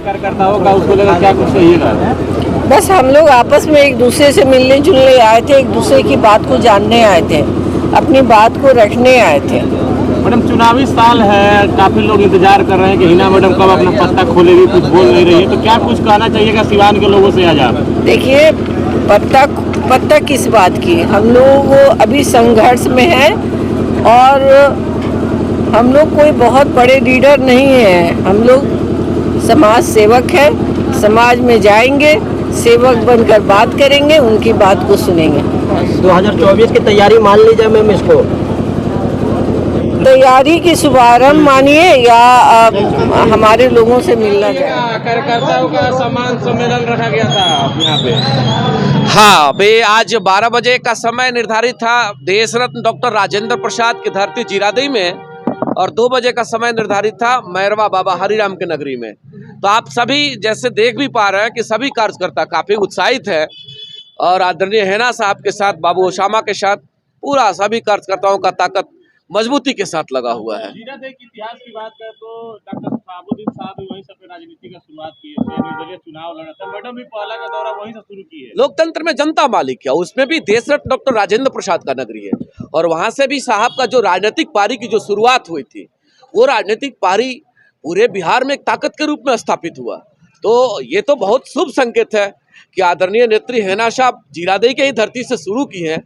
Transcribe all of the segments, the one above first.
कार्यकर्ताओं का, उसको लेकर क्या कुछ कहिएगा? बस हम लोग आपस में एक दूसरे से मिलने जुलने आए थे, एक दूसरे की बात को जानने आए थे, अपनी बात को रखने आए थे। मैडम, चुनावी साल है, काफी लोग इंतजार कर रहे हैं कि हिना मैडम कब अपना पत्ता खोलेगी, कुछ बोल नहीं रही है, तो क्या कुछ कहना चाहिएगा सिवान के लोगों से आज आप? देखिए, पत्ता किस बात की, हम लोग अभी संघर्ष में हैं और हम लोग कोई बहुत बड़े लीडर नहीं हैं, हम लोग समाज सेवक हैं, समाज में जाएंगे, सेवक बनकर बात करेंगे, उनकी बात को सुनेंगे। 2024 की तैयारी मान ली जाए मैम इसको? तैयारी की शुभारंभ मानिए या हमारे लोगों से मिलना चाहिए। कार्यकर्ताओं का सम्मान सम्मेलन रखा गया था यहाँ पे। हाँ भाई, आज 12 बजे का समय निर्धारित था देश रत्न डॉक्टर राजेंद्र प्रसाद की धरती जीरादेई में, और 2 बजे का समय निर्धारित था मैरवा बाबा हरिराम के नगरी में। तो आप सभी जैसे देख भी पा रहे हैं कि सभी कार्यकर्ता काफ़ी उत्साहित है और आदरणीय हेना साहब के साथ, बाबू ओसामा के साथ पूरा सभी कार्यकर्ताओं का ताकत मजबूती के साथ लगा हुआ है। जीरादेई के इतिहास की बात करें तो डॉक्टर शहाबुद्दीन साहब भी वहीं से अपनी राजनीति का शुरुआत की है, निर्दलीय चुनाव लड़ा था। मैडम भी पहला का दौरा वहीं से शुरू की है। लोकतंत्र में जनता मालिक है, उसमें भी देश रत्न डॉक्टर राजेंद्र प्रसाद का नगरी है, और वहां से भी साहब का जो राजनीतिक पारी की जो शुरुआत हुई थी, वो राजनीतिक पारी पूरे बिहार में एक ताकत के रूप में स्थापित हुआ। तो ये तो बहुत शुभ संकेत है कि आदरणीय नेत्री हेना साहब जीरादेई के ही धरती से शुरू की है,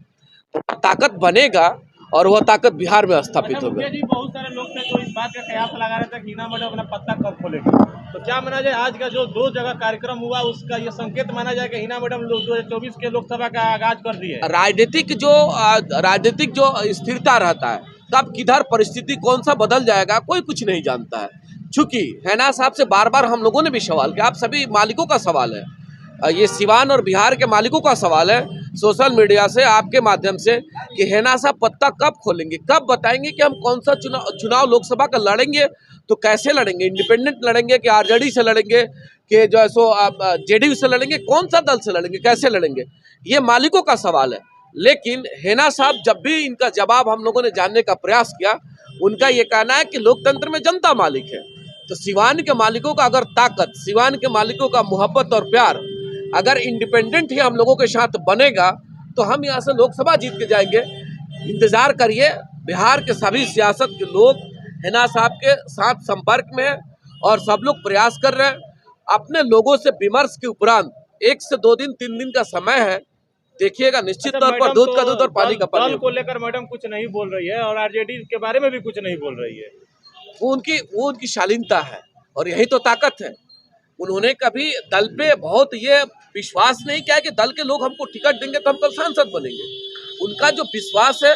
ताकत बनेगा और वह ताकत बिहार में स्थापित होगा। जी, बहुत सारे लोग थे जो इस बात का कयास लगा रहे थे कि हिना मैडम अपना पत्ता कब खोलेगी, तो क्या माना जाए आज का जो 2 जगह कार्यक्रम हुआ उसका ये संकेत माना जाए कि हिना मैडम 2024 के लोकसभा का आगाज कर दी है? राजनीतिक जो स्थिरता रहता है, कब किधर परिस्थिति कौन सा बदल जाएगा कोई कुछ नहीं जानता है। चूंकि हेना साहब से बार बार हम लोगों ने भी सवाल किया, आप सभी मालिकों का सवाल है, ये सिवान और बिहार के मालिकों का सवाल है सोशल मीडिया से, आपके माध्यम से, कि हेना साहब पत्ता कब खोलेंगे, कब बताएंगे कि हम कौन सा चुनाव लोकसभा का लड़ेंगे, तो कैसे लड़ेंगे, इंडिपेंडेंट लड़ेंगे कि आरजेडी से लड़ेंगे कि जो है सो जेडीयू से लड़ेंगे, कौन सा दल से लड़ेंगे, कैसे लड़ेंगे, ये मालिकों का सवाल है। लेकिन हेना साहब जब भी इनका जवाब हम लोगों ने जानने का प्रयास किया, उनका ये कहना है कि लोकतंत्र में जनता मालिक है। तो सिवान के मालिकों का अगर ताकत, सिवान के मालिकों का मोहब्बत और प्यार अगर इंडिपेंडेंट ही हम लोगों के साथ बनेगा तो हम यहाँ से लोकसभा जीत के जाएंगे। इंतजार करिए, बिहार के सभी सियासत के लोग हेना साहब के साथ संपर्क में हैं और सब लोग प्रयास कर रहे हैं। अपने लोगों से विमर्श के उपरांत 1 से 2 दिन 3 दिन का समय है, देखिएगा निश्चित तौर पर दूध का दूध और पानी का पानी। दल को लेकर मैडम कुछ नहीं बोल रही है और आरजेडी के बारे में भी कुछ नहीं बोल रही है। वो उनकी शालीनता है और यही तो ताकत है। उन्होंने कभी दल पे बहुत ये विश्वास नहीं किया कि दल के लोग हमको टिकट देंगे तो हम कल सांसद बनेंगे। उनका जो विश्वास है,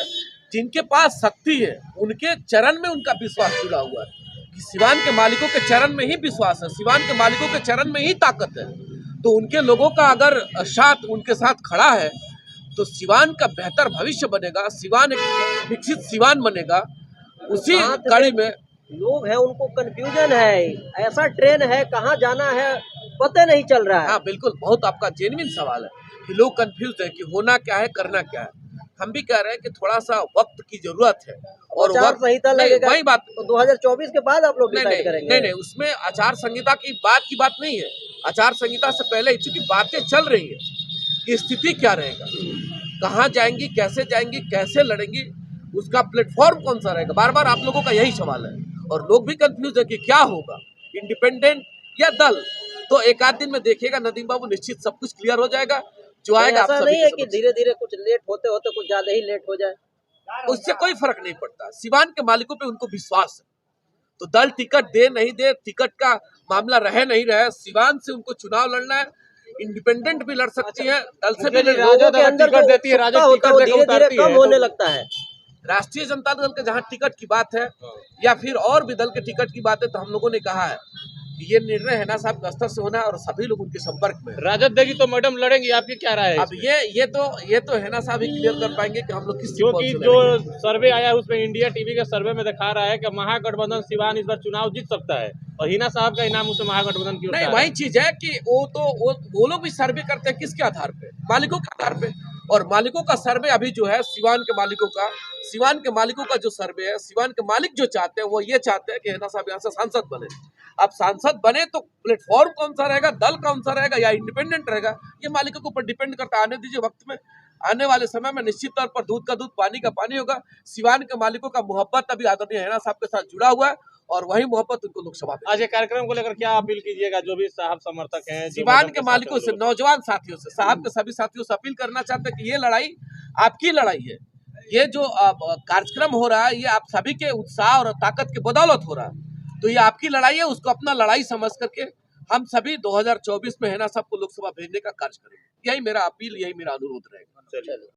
जिनके पास शक्ति है उनके चरण में उनका विश्वास जुड़ा हुआ है कि सिवान के मालिकों के चरण में ही विश्वास है, सिवान के मालिकों के चरण में ही ताकत है। तो उनके लोगों का अगर साथ उनके साथ खड़ा है तो सिवान का बेहतर भविष्य बनेगा, सिवान एक विकसित सिवान बनेगा। उसी कड़ी में लोग हैं, उनको कंफ्यूजन है, ऐसा ट्रेन है, कहाँ जाना है पता नहीं चल रहा है। हाँ बिल्कुल, बहुत आपका जेन्युइन सवाल है कि लोग कंफ्यूज है कि होना क्या है, करना क्या है। हम भी कह रहे हैं कि थोड़ा सा वक्त की जरूरत है और आचार संहिता लगेगा, वही बात तो 2024 के बाद आप लोग डिसाइड करेंगे। नहीं, उसमें आचार संहिता की बात नहीं है। आचार संहिता से पहले चूंकि बातें चल रही है कि स्थिति क्या रहेगा, कहाँ जाएंगी, कैसे लड़ेंगी, उसका प्लेटफॉर्म कौन सा रहेगा, बार बार आप लोगों का यही सवाल है। और लोग भी कंफ्यूज है कि क्या होगा, इंडिपेंडेंट या दल। तो एक आध दिन में देखिएगा नदीम बाबू, निश्चित सब कुछ क्लियर हो जाएगा। जो आएगा ऐसा नहीं है कि धीरे धीरे कुछ लेट होते होते कुछ ज्यादा ही लेट हो जाए, उससे कोई फर्क नहीं पड़ता। सिवान के मालिकों पे उनको विश्वास है, तो दल टिकट दे नहीं दे, टिकट का मामला रहे नहीं रहे, सिवान से उनको चुनाव लड़ना है। इंडिपेंडेंट भी लड़ सकती है, दल से भी लोगों के अंदर टिकट देती है, धीरे धीरे कम होने लगता है। राष्ट्रीय जनता दल के जहां टिकट की बात है या फिर और भी दल के टिकट की बात है, तो हम लोगों ने कहा है कि ये निर्णय हेना साहब के स्तर से होना है और सभी लोग उनके संपर्क में। राजद देगी तो मैडम लड़ेंगी, आपकी क्या राय है? अब ये तो हेना साहब ही क्लियर कर पाएंगे कि हम लोग किस, क्योंकि जो सर्वे आया है उसमें इंडिया टीवी के सर्वे में दिखा रहा है कि महागठबंधन सिवान इस बार चुनाव जीत सकता है और हिना साहब का इनाम उसे महागठबंधन की ओर नहीं, वही चीज है कि वो लोग भी सर्वे करते हैं किसके आधार पे, मालिकों के आधार पे। और मालिकों का सर्वे अभी जो है सिवान के मालिकों का जो सर्वे है, सिवान के मालिक जो चाहते हैं वो ये चाहते हैं कि हेना साहब यहाँ से सांसद बने। अब सांसद बने तो प्लेटफॉर्म कौन सा रहेगा, दल कौन सा रहेगा या इंडिपेंडेंट रहेगा, ये मालिकों के ऊपर डिपेंड करता है। आने दीजिए वक्त में, आने वाले समय में निश्चित तौर पर दूध का दूध पानी का पानी होगा। सिवान के मालिकों का मोहब्बत अभी आदरणीय हैना साहब के साथ जुड़ा हुआ है और वही मोहब्बत उनको लोकसभा में। आज ये कार्यक्रम को लेकर क्या अपील कीजिएगा जो भी साहब समर्थक हैं, सिवान के मालिकों से, नौजवान साथियों से, साहब के सभी साथियों से अपील करना चाहते हैं कि ये लड़ाई आपकी लड़ाई है। ये जो कार्यक्रम हो रहा है ये आप सभी के उत्साह और ताकत के बदौलत हो रहा है, तो ये आपकी लड़ाई है। उसको अपना लड़ाई समझ करके हम सभी 2024 में हैना साहब को लोकसभा भेजने का कार्य करेंगे। यही मेरा अपील, यही मेरा अनुरोध रहेगा। चलिए।